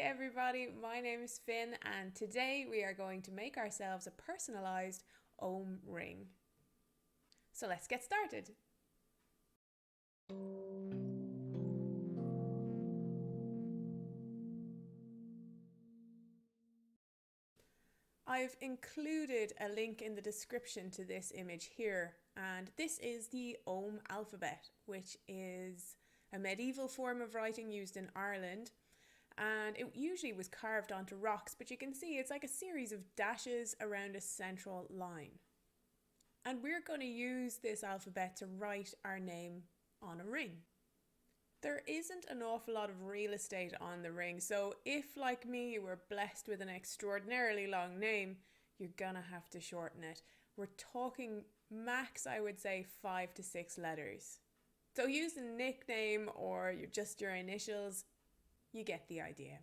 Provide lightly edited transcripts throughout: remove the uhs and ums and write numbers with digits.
everybody, my name is Finn and today we are going to make ourselves a personalised Ogham ring. So let's get started. I've included a link in the description to this image here, and this is the Ogham alphabet, which is a medieval form of writing used in Ireland. And it usually was carved onto rocks, but you can see it's like a series of dashes around a central line. And we're going to use this alphabet to write our name on a ring. There isn't an awful lot of real estate on the ring, so if, like me, you were blessed with an extraordinarily long name, you're gonna have to shorten it. We're talking max, I would say, 5 to 6 letters. So use a nickname or just your initials. You get the idea.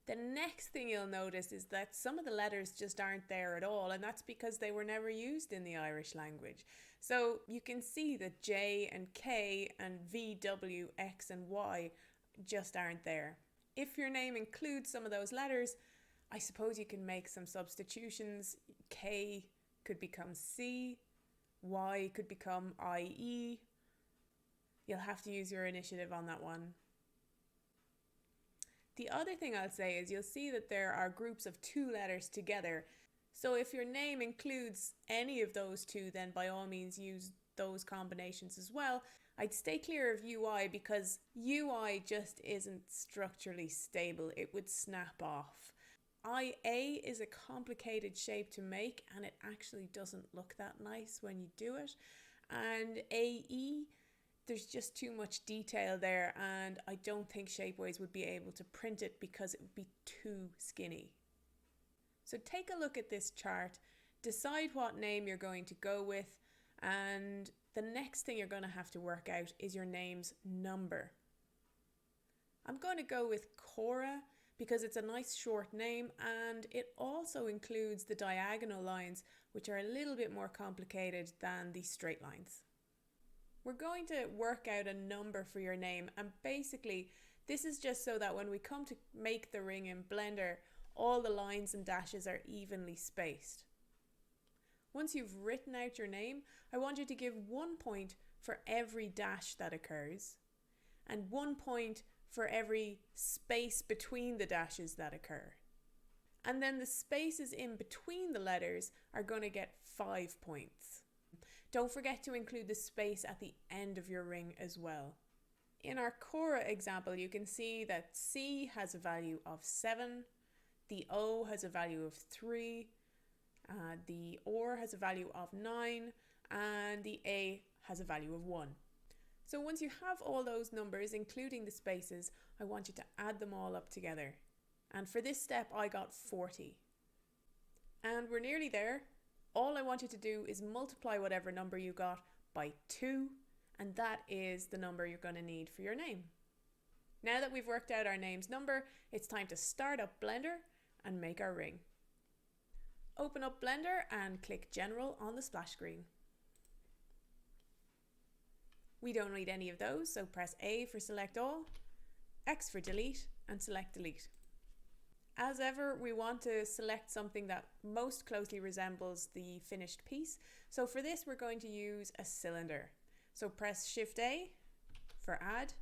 The next thing you'll notice is that some of the letters just aren't there at all, and that's because they were never used in the Irish language. So you can see that J and K and V, W, X and Y just aren't there. If your name includes some of those letters, I suppose you can make some substitutions. K could become C, Y could become IE. You'll have to use your initiative on that one. The other thing I'll say is you'll see that there are groups of 2 letters together. So if your name includes any of those 2, then by all means use those combinations as well. I'd stay clear of UI because UI just isn't structurally stable. It would snap off. IA is a complicated shape to make and it actually doesn't look that nice when you do it. And AE, there's just too much detail there and I don't think Shapeways would be able to print it because it would be too skinny. So take a look at this chart, decide what name you're going to go with, and the next thing you're going to have to work out is your name's number. I'm going to go with Cora because it's a nice short name and it also includes the diagonal lines, which are a little bit more complicated than the straight lines. We're going to work out a number for your name, and basically this is just so that when we come to make the ring in Blender, all the lines and dashes are evenly spaced. Once you've written out your name, I want you to give 1 point for every dash that occurs and 1 point for every space between the dashes that occur. And then the spaces in between the letters are going to get 5 points. Don't forget to include the space at the end of your ring as well. In our Cora example, you can see that C has a value of 7, the O has a value of 3, the OR has a value of 9, and the A has a value of 1. So once you have all those numbers, including the spaces, I want you to add them all up together. And for this step, I got 40. And we're nearly there. All I want you to do is multiply whatever number you got by 2, and that is the number you're going to need for your name. Now that we've worked out our name's number, it's time to start up Blender and make our ring. Open up Blender and click General on the splash screen. We don't need any of those, so press A for select all, X for delete, and select delete. As ever, we want to select something that most closely resembles the finished piece. So for this, we're going to use a cylinder. So press Shift A for add,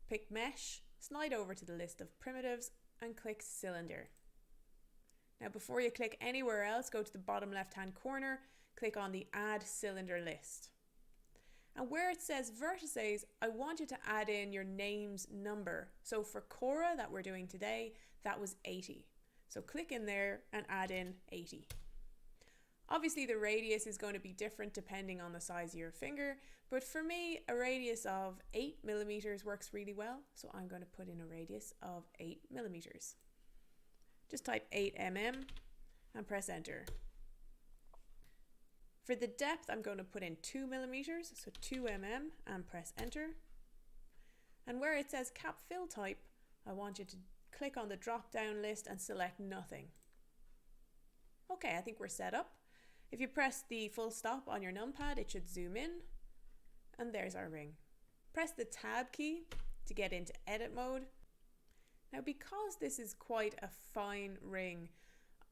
pick mesh, slide over to the list of primitives and click cylinder. Now before you click anywhere else, go to the bottom left-hand corner, click on the add cylinder list. And where it says vertices, I want you to add in your name's number. So for Cora that we're doing today, that was 80. So click in there and add in 80. Obviously the radius is going to be different depending on the size of your finger, but for me a radius of 8 millimeters works really well. So I'm going to put in a radius of 8 millimeters. Just type 8 mm and press enter. For the depth, I'm going to put in 2 millimeters, so 2 mm and press enter. And where it says cap fill type, I want you to click on the drop down list and select nothing. Okay, I think we're set up. If you press the full stop on your numpad, it should zoom in. And there's our ring. Press the tab key to get into edit mode. Now, because this is quite a fine ring,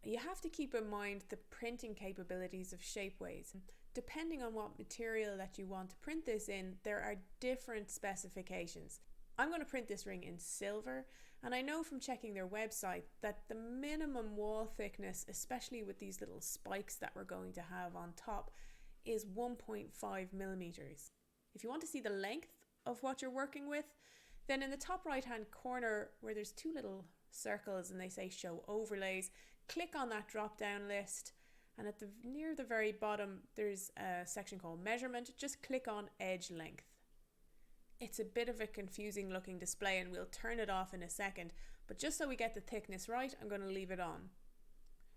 you have to keep in mind the printing capabilities of Shapeways. Depending on what material that you want to print this in, there are different specifications. I'm going to print this ring in silver, and I know from checking their website that the minimum wall thickness, especially with these little spikes that we're going to have on top, is 1.5 millimeters. If you want to see the length of what you're working with, then in the top right hand corner where there's two little circles and they say show overlays, click on that drop down list, and at the near the very bottom there's a section called measurement. Just click on edge length. It's a bit of a confusing looking display and we'll turn it off in a second, but just so we get the thickness right, I'm going to leave it on.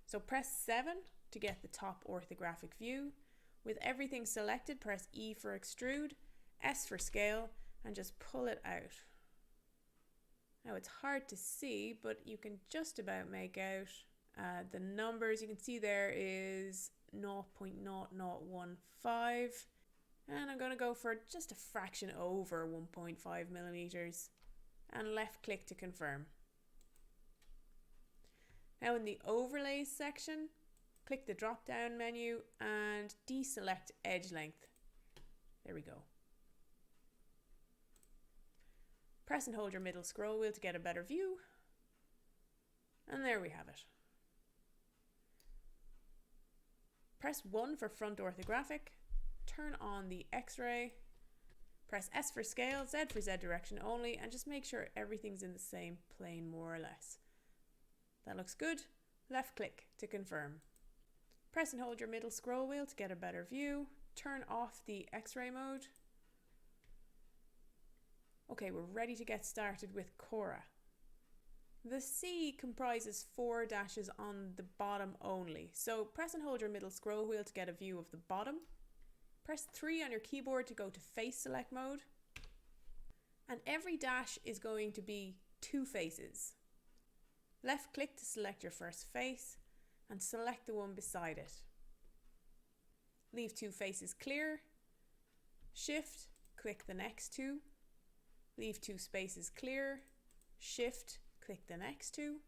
So press 7 to get the top orthographic view. With everything selected, press E for extrude, S for scale, and just pull it out. Now it's hard to see, but you can just about make out the numbers. You can see there is 0.0015, and I'm going to go for just a fraction over 1.5 millimeters and left click to confirm. Now in the overlays section, click the drop down menu and deselect edge length. There we go. Press and hold your middle scroll wheel to get a better view. And there we have it. Press 1 for front orthographic. Turn on the X-ray. Press S for scale, Z for Z direction only, and just make sure everything's in the same plane more or less. That looks good. Left click to confirm. Press and hold your middle scroll wheel to get a better view. Turn off the X-ray mode. Okay, we're ready to get started with Cora. The C comprises 4 dashes on the bottom only, so press and hold your middle scroll wheel to get a view of the bottom. Press 3 on your keyboard to go to face select mode. And every dash is going to be 2 faces. Left click to select your first face and select the one beside it. Leave 2 faces clear. Shift, click the next 2. Leave 2 spaces clear. Shift, click the next 2.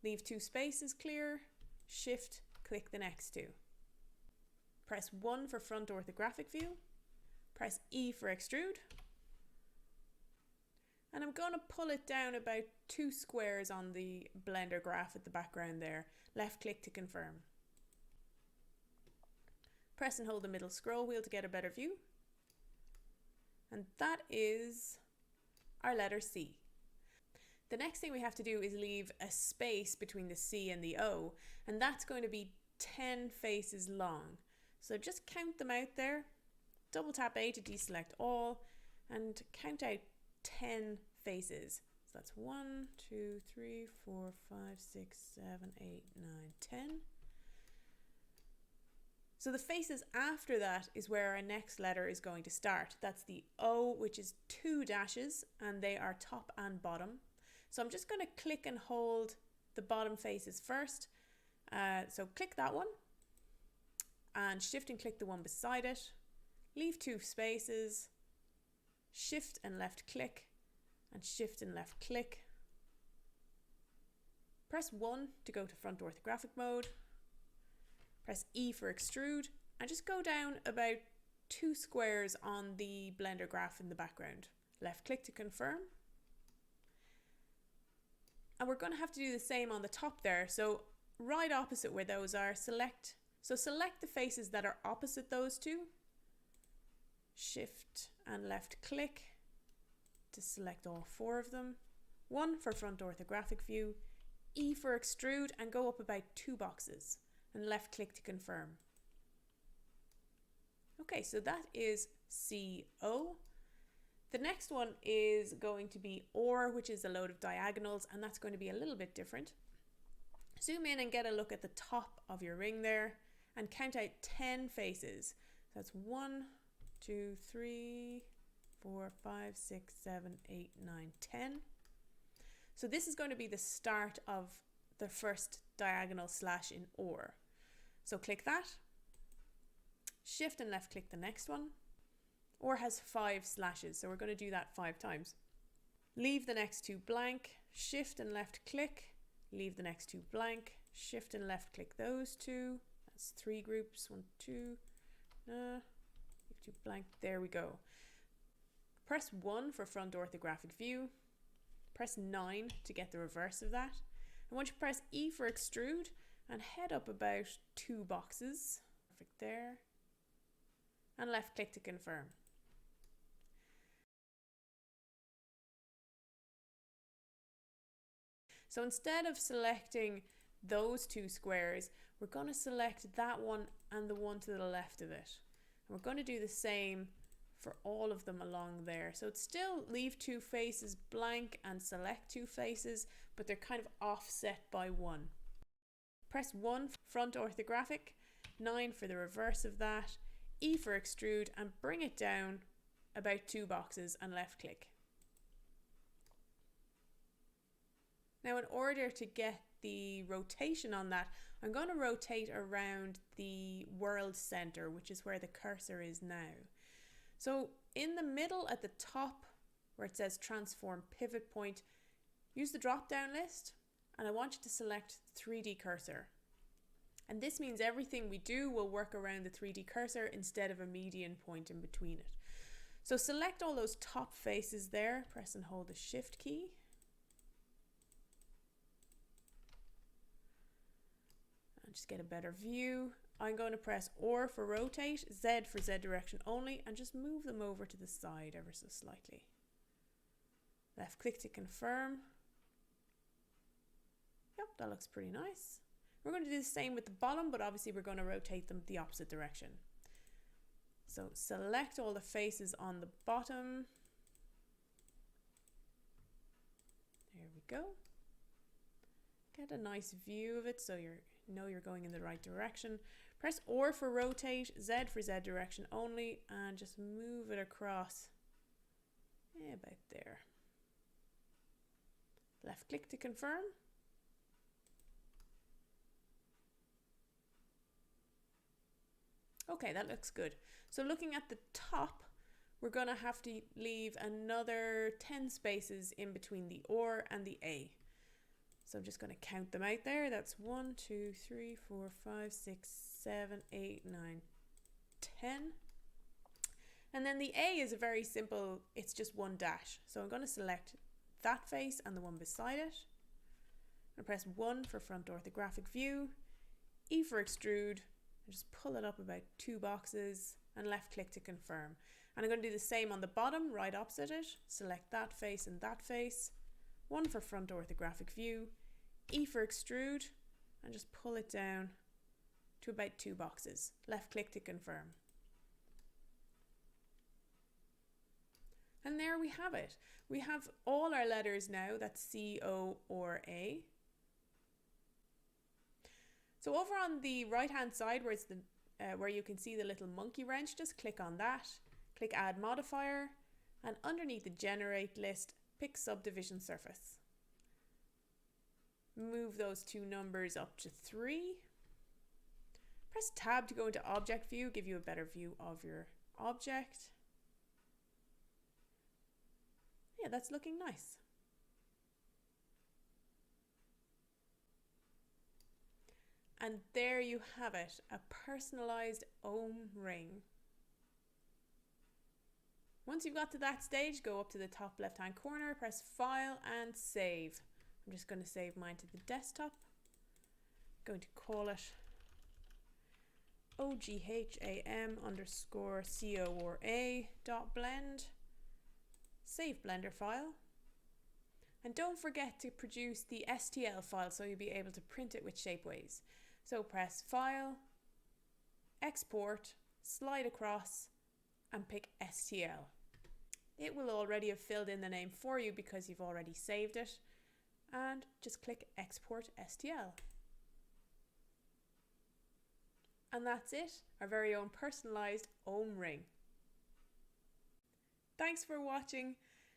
Leave 2 spaces clear. Shift, click the next 2. Press 1 for front orthographic view. Press E for extrude. And I'm going to pull it down about 2 squares on the Blender graph at the background there. Left click to confirm. Press and hold the middle scroll wheel to get a better view. And that is our letter C. The next thing we have to do is leave a space between the C and the O, and that's going to be 10 faces long. So just count them out there. Double tap A to deselect all and count out 10 faces. So that's 1, 2, 3, 4, 5, 6, 7, 8, 9, 10. So the faces after that is where our next letter is going to start. That's the O, which is 2 dashes, and they are top and bottom. So I'm just going to click and hold the bottom faces first. So click that one and shift and click the one beside it. Leave 2 spaces, shift and left click, and shift and left click. Press 1 to go to front orthographic mode. Press E for extrude and just go down about 2 squares on the Blender graph in the background. Left click to confirm. And we're going to have to do the same on the top there. So right opposite where those are, select the faces that are opposite those 2. Shift and left click to select all 4 of them. 1 for front orthographic view, E for extrude, and go up about 2 boxes. And left click to confirm. Okay, so that is CO. The next one is going to be OR, which is a load of diagonals, and that's going to be a little bit different. Zoom in and get a look at the top of your ring there and count out 10 faces. So that's 1, 2, 3, 4, 5, 6, 7, 8, 9, 10. So this is going to be the start of the first diagonal slash in OR. So click that, shift and left click the next one. OR has 5 slashes, so we're going to do that 5 times. leave the next two blank, shift and left click, leave the next two blank, shift and left click those two. That's 3 groups, 1, 2, leave 2 blank, there we go. Press 1 for front orthographic view, press 9 to get the reverse of that. And once you press E for extrude and head up about 2 boxes, perfect there, and left click to confirm. So instead of selecting those 2 squares, we're going to select that one and the one to the left of it. And we're going to do the same for all of them along there. So it's still leave 2 faces blank and select 2 faces, but they're kind of offset by 1. Press 1 for front orthographic, 9 for the reverse of that, E for extrude, and bring it down about 2 boxes and left click. Now in order to get the rotation on that, I'm going to rotate around the world center, which is where the cursor is now. So in the middle at the top where it says transform pivot point, use the drop down list and I want you to select 3D cursor. And this means everything we do will work around the 3D cursor instead of a median point in between it. So select all those top faces there, press and hold the shift key. And just get a better view. I'm going to press R for rotate, Z for Z direction only, and just move them over to the side ever so slightly. Left click to confirm. Yep, that looks pretty nice. We're going to do the same with the bottom, but obviously we're going to rotate them the opposite direction. So select all the faces on the bottom. There we go. Get a nice view of it so you know you're going in the right direction. Press R for rotate, Z for Z direction only, and just move it across about there. Left click to confirm. Okay, that looks good. So looking at the top, we're going to have to leave another 10 spaces in between the R and the A. So I'm just going to count them out there. That's 1, 2, 3, 4, 5, 6, 7, 8, 9, 10. And then the A is a very simple, it's just 1 dash. So I'm going to select that face and the one beside it. And press 1 for front orthographic view, E for extrude, and just pull it up about 2 boxes and left click to confirm. And I'm going to do the same on the bottom, right opposite it. Select that face and that face. 1 for front orthographic view, E for extrude, and just pull it down to about 2 boxes. Left click to confirm. And there we have it. We have all our letters now, that's C, O, or A. So over on the right hand side where, it's the, where you can see the little monkey wrench, just click on that, click add modifier, and underneath the generate list, pick subdivision surface. Move those 2 numbers up to 3. Press tab to go into object view, give you a better view of your object. Yeah, that's looking nice. And there you have it, a personalized Ogham ring. Once you've got to that stage, go up to the top left hand corner, press file and save. I'm just going to save mine to the desktop. I'm going to call it ogham_co.blend. Save Blender file. And don't forget to produce the STL file so you'll be able to print it with Shapeways. So press File, Export, slide across, and pick STL. It will already have filled in the name for you because you've already saved it. And just click Export STL. And that's it, our very own personalised Ogham ring. Thanks for watching.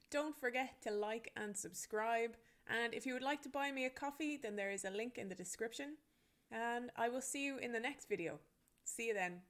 Don't forget to like and subscribe. And if you would like to buy me a coffee, then there is a link in the description. And I will see you in the next video. See you then.